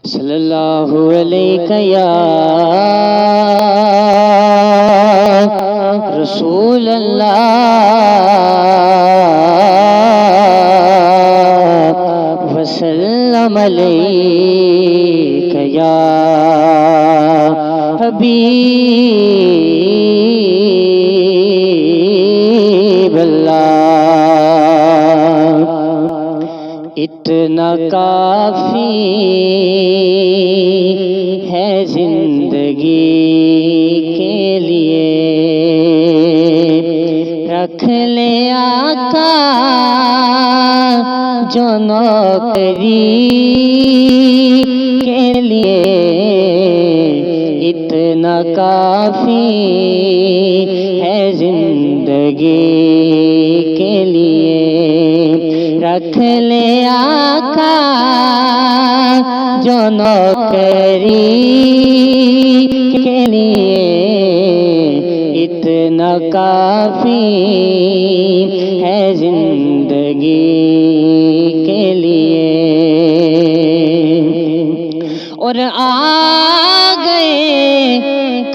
صلی اللہ علیہ یا رسول اللہ وسلم علیک یا حبیب اللہ، اتنا کافی ہے زندگی کے لیے، رکھ لے آقا جو نوکری کے لیے، اتنا کافی ہے زندگی کے لیے، رکھ لے آقا جو نوکری کے لیے، اتنا کافی ہے زندگی کے لیے۔ اور آ گئے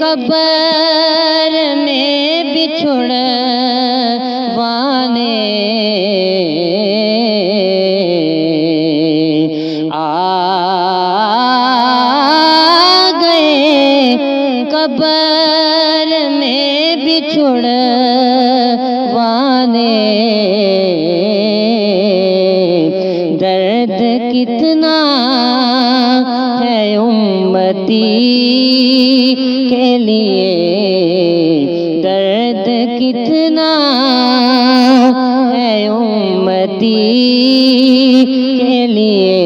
قبر میں بچھڑوانے، آ گئے قبر میں بچھڑوانے، درد کتنا ہے امتی کے لیے، درد کتنا ہے امتی کے لیے،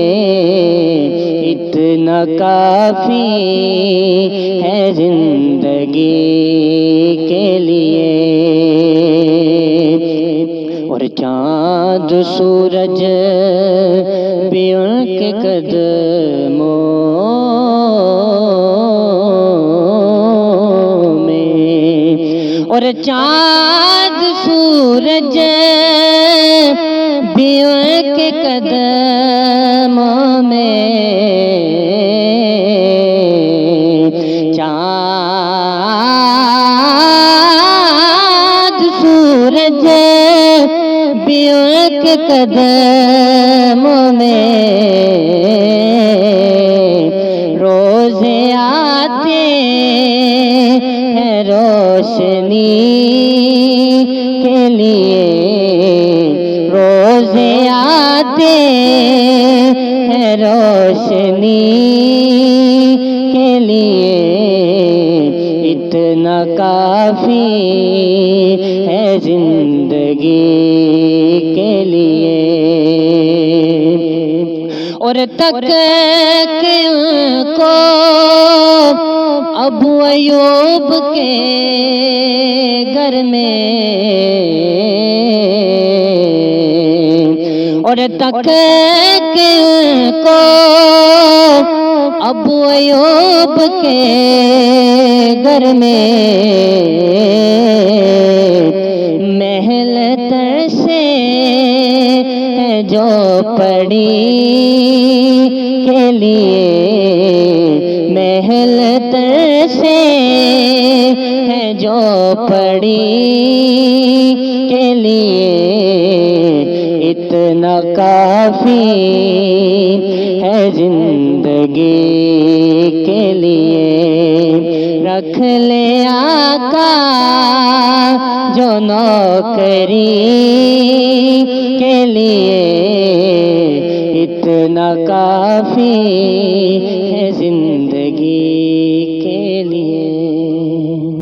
اتنا کافی ہے زندگی کے لیے۔ اور چاند سورج بھی ان کے قدموں میں، اور چاند سورج بھی ان کے قدموں میں، چاند سورج بھی ان کے قدموں میں، روزے آتے ہیں روشنی کے لیے، روزے آتے ہیں روشنی کے لیے، اتنا کافی ہے زندگی کے لیے۔ اور تک کے ان کو ابو ایوب کے گھر میں، اور تک کے ان کو ابو ایوب کے گھر میں، محل ترسے ہیں جو پڑی کے لیے، محل ترسے ہیں جو پڑی کے لیے، اتنا کافی ہے زندگی کے لیے، رکھ لے آقا جو نوکری کے لیے، اتنا کافی ہے زندگی